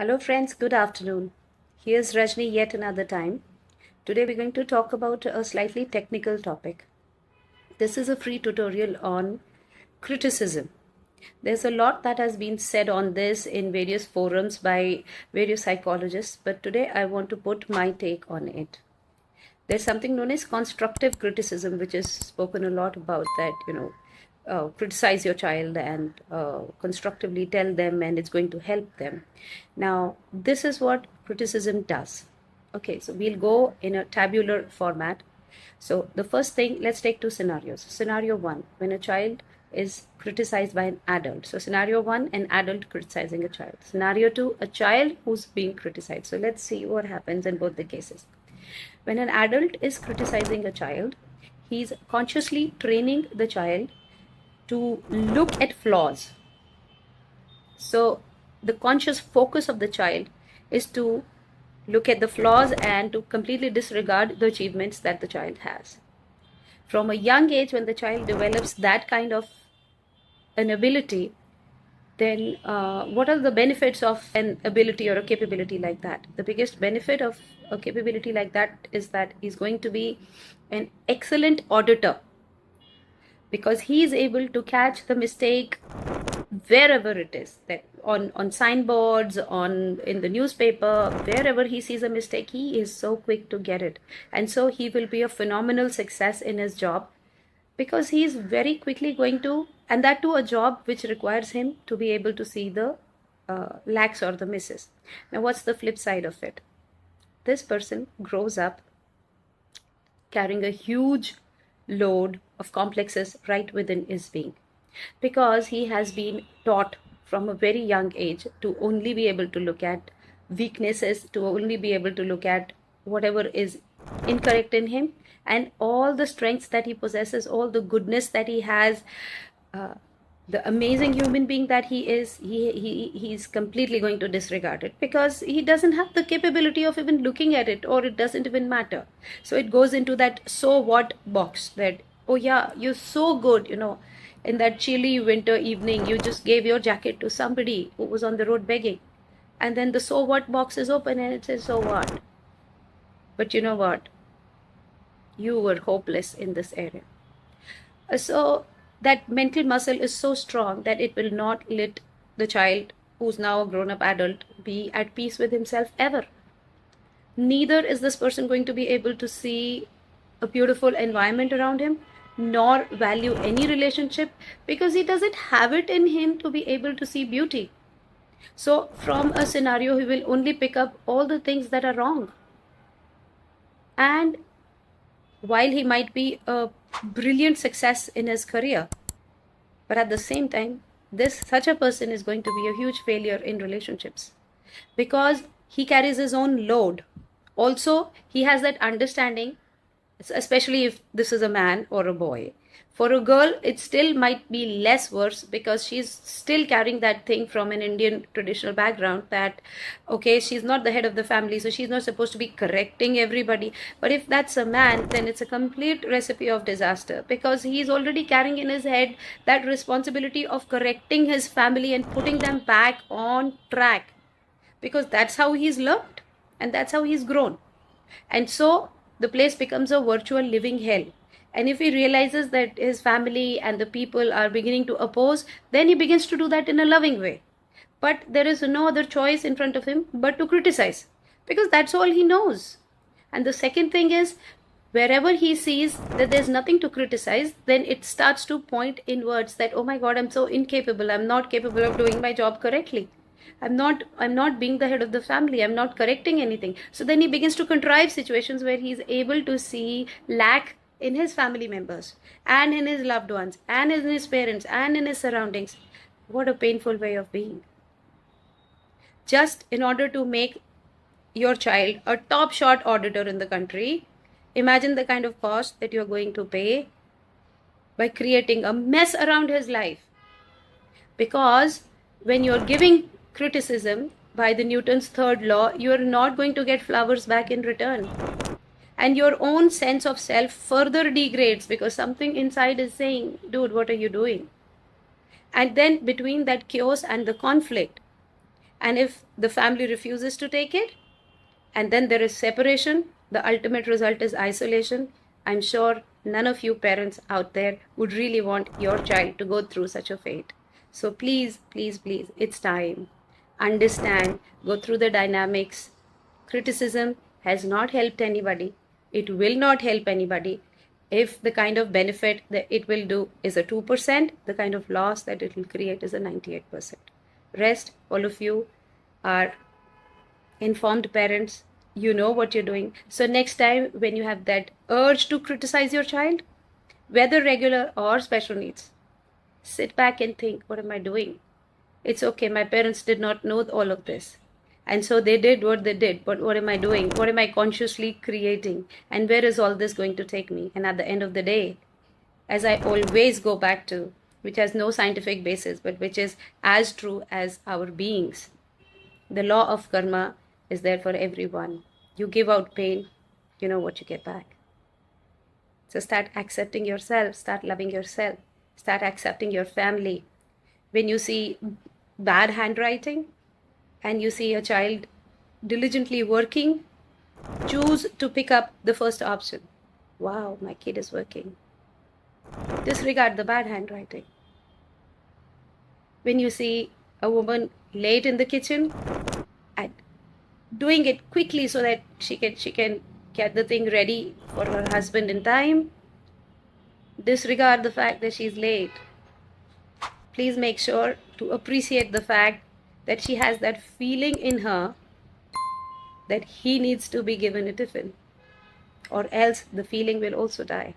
Hello friends, good afternoon. Here's Rajni yet another time. Today we're going to talk about a slightly technical topic. This is a free tutorial on criticism. There's a lot that has been said on this in various forums by various psychologists, but today I want to put my take on it. There's something known as constructive criticism, which is spoken a lot about that, criticize your child and constructively tell them, and it's going to help them. Now, this is what criticism does. Okay, so we'll go in a tabular format. So, the first thing, let's take two scenarios. Scenario one, when a child is criticized by an adult. So, scenario one, an adult criticizing a child. Scenario two, a child who's being criticized. So, let's see what happens in both the cases. When an adult is criticizing a child, he's consciously training the child to look at flaws. So the conscious focus of the child is to look at the flaws and to completely disregard the achievements that the child has. From a young age, when the child develops that kind of an ability, then what are the benefits of an ability or a capability like that? The biggest benefit of a capability like that is that he's going to be an excellent auditor, because he is able to catch the mistake wherever it is, that on signboards, on in the newspaper, wherever he sees a mistake, he is so quick to get it. And so he will be a phenomenal success in his job, because he is very quickly going to, and that too a job which requires him to be able to see the lacks or the misses. Now what's the flip side of it? This person grows up carrying a huge load of complexes right within his being, because he has been taught from a very young age to only be able to look at weaknesses, to only be able to look at whatever is incorrect in him, and all the strengths that he possesses, all the goodness that he has, the amazing human being that he is, he's completely going to disregard it, because he doesn't have the capability of even looking at it, or it doesn't even matter. So it goes into that so what box, that oh yeah, you're so good, in that chilly winter evening you just gave your jacket to somebody who was on the road begging, and then the so what box is open and it says so what, but you know what, you were hopeless in this area. So that mental muscle is so strong that it will not let the child, who's now a grown-up adult, be at peace with himself ever. Neither is this person going to be able to see a beautiful environment around him, nor value any relationship, because he doesn't have it in him to be able to see beauty. So from a scenario, he will only pick up all the things that are wrong. And while he might be a brilliant success in his career, but at the same time, such a person is going to be a huge failure in relationships, because he carries his own load. Also, he has that understanding, especially if this is a man or a boy. For a girl, it still might be less worse, because she's still carrying that thing from an Indian traditional background that, okay, she's not the head of the family, so she's not supposed to be correcting everybody. But if that's a man, then it's a complete recipe of disaster, because he's already carrying in his head that responsibility of correcting his family and putting them back on track, because that's how he's learned and that's how he's grown. And so the place becomes a virtual living hell. And if he realizes that his family and the people are beginning to oppose, then he begins to do that in a loving way. But there is no other choice in front of him but to criticize, because that's all he knows. And the second thing is, wherever he sees that there's nothing to criticize, then it starts to point inwards that, oh my God, I'm so incapable. I'm not capable of doing my job correctly. I'm not being the head of the family. I'm not correcting anything. So then he begins to contrive situations where he's able to see lack in his family members and in his loved ones and in his parents and in his surroundings. What a painful way of being. Just in order to make your child a top shot auditor in the country, imagine the kind of cost that you're going to pay by creating a mess around his life. Because when you're giving criticism by the Newton's third law, you're not going to get flowers back in return. And your own sense of self further degrades, because something inside is saying, dude, what are you doing? And then between that chaos and the conflict And if the family refuses to take it, and then there is separation, the ultimate result is isolation. I'm sure none of you parents out there would really want your child to go through such a fate. So please, please, please, it's time. Understand, go through the dynamics. Criticism has not helped anybody. It will not help anybody. If the kind of benefit that it will do is a 2%, the kind of loss that it will create is a 98%. Rest, all of you are informed parents, you know what you're doing. So next time when you have that urge to criticize your child, whether regular or special needs, sit back and think, what am I doing? It's okay, my parents did not know all of this, and so they did what they did, but what am I doing? What am I consciously creating? And where is all this going to take me? And at the end of the day, as I always go back to, which has no scientific basis but which is as true as our beings, the law of karma is there for everyone. You give out pain, you know what you get back. So start accepting yourself, start loving yourself, start accepting your family. When you see bad handwriting and you see a child diligently working, choose to pick up the first option. Wow, my kid is working. Disregard the bad handwriting. When you see a woman late in the kitchen and doing it quickly so that she can get the thing ready for her husband in time, disregard the fact that she's late. Please make sure to appreciate the fact that she has that feeling in her that he needs to be given a tiffin, or else the feeling will also die.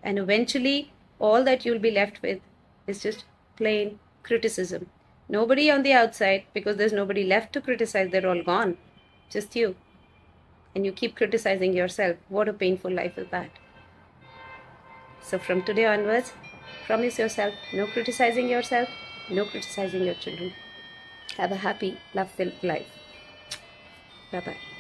And eventually, all that you'll be left with is just plain criticism. Nobody on the outside, because there's nobody left to criticize, they're all gone. Just you. And you keep criticizing yourself. What a painful life is that. So from today onwards, promise yourself no criticizing yourself, no criticizing your children. Have a happy, love-filled life. Bye-bye.